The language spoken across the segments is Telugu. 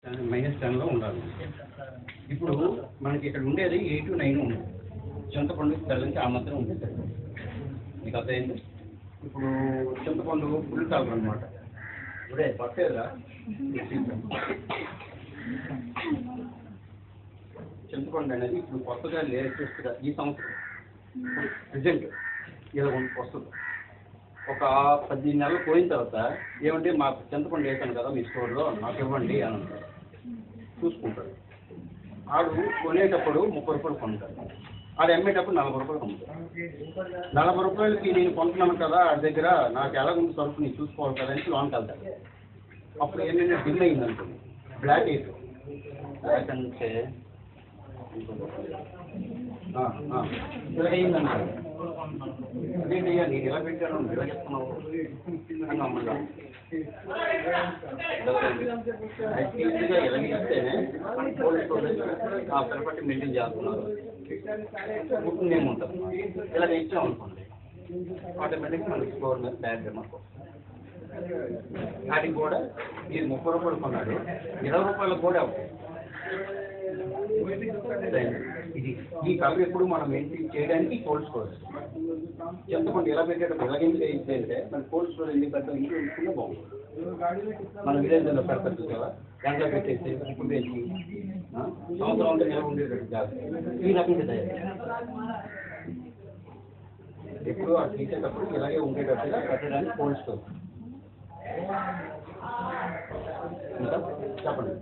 -10లో ఉండాలి. ఇప్పుడు మనకి ఇక్కడ ఉండేది 8, 9 ఉంది. చింతపండు తెల్లంచి ఆ మధ్యన ఉండేది. మీకు అర్థమైంది. ఇప్పుడు చింతపండు ఫుల్ కలర్ అనమాట. ఇప్పుడే పట్టేదా చింతపండు అనేది ఇప్పుడు కొత్తగా లేటెస్ట్గా ఈ సంవత్సరం ప్రెజెంట్ ఇలా వస్తుంది. ఒక 10 నెలలు పోయిన తర్వాత ఏమంటే మా చింతపండు వేసాను కదా మీ స్టోర్లో నాకు ఇవ్వండి అని అంటారు. చూసుకుంటాడు. ఆడు కొనేటప్పుడు 30 రూపాయలు కొంటాడు. ఆడు అమ్మేటప్పుడు 40 రూపాయలు కొంటాడు. 40 రూపాయలకి నేను కొంటున్నాను కదా ఆడి దగ్గర నాకు ఎలాగుంది సరుకు నేను చూసుకోవాలి కదా అని లోన్కి వెళ్తాడు. అప్పుడు ఏంటంటే బిల్ అయింది అనుకోండి, బ్లాక్ అయిపోయింది. బ్లాక్ అంటే ఇలా అయిందనుకోండి, అదేంటయ్యా నేను ఇలా పెట్టాను నువ్వు ఇలా చెప్తున్నావు అని అమ్మగా యాక్టివ్గా ఇలా ఇస్తేనే కోల్డ్ స్టోరేజ్ ఆ పెరపట్టి మెయింటైన్ చేస్తున్నారు. బుకింగ్ ఏముంటుంది ఇలా ఇచ్చామనుకోండి ఆటోమేటిక్గా మనకి స్టోర్ మీద బ్యాగ్ మాకు వాటికి కూడా మీరు 30 రూపాయలు కొన్నాడు 20 రూపాయలకు కూడా అవుతాయి. ఇది ఈ కలర్ ఎప్పుడు మనం మెయింటైన్ చేయడానికి కోల్డ్ స్టోరేజ్. చింతపండు ఎలా పెట్టేటప్పుడు ఎలాగేంటి వేయింది అంటే మన కోల్డ్ స్టోరేజ్ ఎందుకు పెడతాం ఇంట్లో ఉంచుకుంటే బాగుంటుంది. మన విలేజ్లో పెడతారు కదా దాంట్లో పెట్టేసి ఇప్పుడు వేసి సంవత్సరం అంతా ఎలా ఉండేటట్టు జాగ్రత్త ఈ రకంగా తయారు ఎప్పుడు అది తీసేటప్పుడు ఇలాగే ఉండేటట్టుగా పెట్టడానికి కోల్డ్ స్టోరేజ్. చెప్పండి.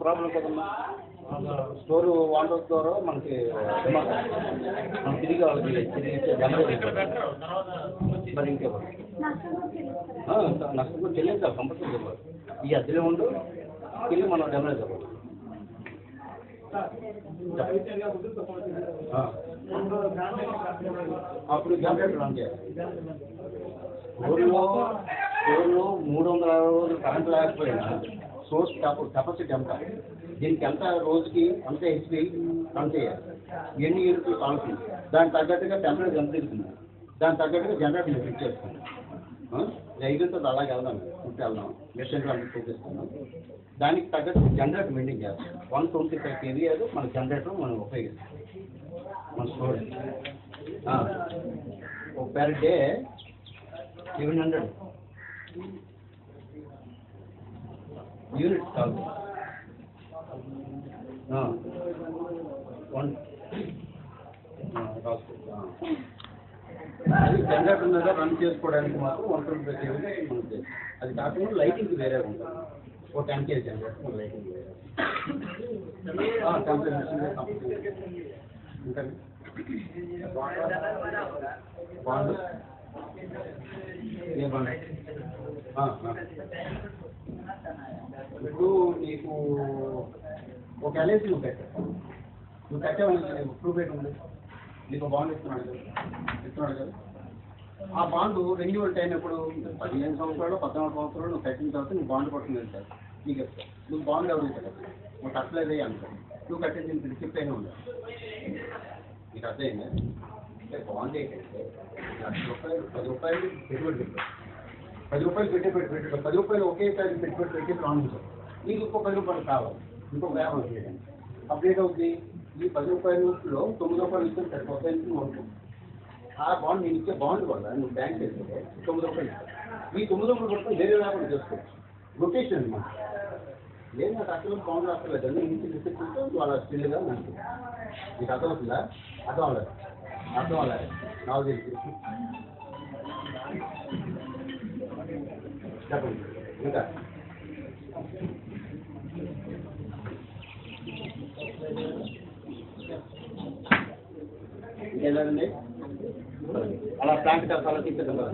ప్రాబ్లం కదమ్మా. స్టోర్ వాటర్ స్టోర్ మనకి మనం తిరిగి వాళ్ళకి తిరిగి మరి ఇంకెవరు నష్టం కూడా చెల్లించాలి కంపల్సరీ ఇవ్వాలి. ఈ అద్దెలో ఉండు తిరిగి మనం డ్యామేజ్ అవ్వాలి. అప్పుడు జనరేటర్ రన్ చేయాలి. ఊళ్ళో 360 రోజులు కరెంట్ లేకపోయినా సోర్స్ కెపాసిటీ ఎంత దీనికి ఎంత రోజుకి అంత హెచ్పి రన్ చేయాలి. ఎన్ని యూనిట్లు కాలుతుంది దానికి తగ్గట్టుగా టెంపరేచర్ ఎంత తిరుగుతుంది దానికి తగ్గట్టుగా జనరేటర్ ఫిట్ చేస్తుంది. ఐదుతో అలాగే వెళ్దాం ఫుట్ వెళ్దాం మెషిన్లో అంతా చూపిస్తున్నాం. దానికి తగ్గట్టు జనరేటర్ మెయింటైన్ చేస్తాం. 125 kV అది మన జనరేటర్ మనం ఉపయోగిస్తాం మన స్టోరేజ్. పర్ డే 700 యూనిట్స్ కాదు. అది జనరేటర్ మీద రన్ చేసుకోవడానికి మాత్రం 125 kV మనకి. అది కాకుండా లైటింగ్ వేరే ఉంటుంది. ఓ 10 kV జనరేటర్ లైటింగ్ వేరే ఇంకా బాండ్ ఏ బాండ్ ఇప్పుడు నీకు ఒక ఎల్ఐసి నువ్వు కట్టావు. నువ్వు కట్టావని ప్రూఫ్ ఏంటి ఉంది నీకు బాండ్ ఇస్తున్నాడు కదా. ఆ బాండ్ రెన్యువల్ టైం ఎప్పుడు 15 సంవత్సరాలు 14 సంవత్సరాలు నువ్వు కట్టిన తర్వాత నువ్వు బాండ్ పట్టుకుని వెళ్తావు. నీకు చెప్తావు నువ్వు బాండ్ ఎవరు కదా నువ్వు కట్టలేదే అనుకో నువ్వు కట్టేది దీనికి రిసిప్ట్ అయినా ఉండదు. నీకు అర్థమైందా? అంటే బాండ్ ఏంటంటే ₹10 పెట్టుబడి పెట్టావు. ₹10 పెట్టేటప్పుడు 10 రూపాయలు ఒకేసారి పెట్టుబడి పెట్టి ప్రాణించావు. నీకు ఇంకో ₹10 కావాలి ఇంకొక వ్యాపారం చేయడానికి. అప్డేట్ అవుతుంది. ఈ ₹10లో ₹9 ఇస్తే సరిపోతాయి ఉంటుంది. ఆ బాండ్ నేను ఇచ్చే బాండ్ వల్ల నువ్వు బ్యాంక్ చేస్తే ₹9 ఈ ₹9 పట్టుకుని వేరే వ్యాపారం చేసుకోవచ్చు. రొటేషన్ అనమాట. లేదు నాకు అసలు బాండ్ రాస్తలేదు అని ఇంటి రిసిప్ట్ వాళ్ళ స్టిల్గా నాకు నీకు అర్థమవుతుందా? అర్థం అవ్వలేదు నాకు తెలిసి చెప్పండి. ఇంకా ఇంకేదండి అలా ప్లాంట్ కట్టాలని చెప్పేది కదా.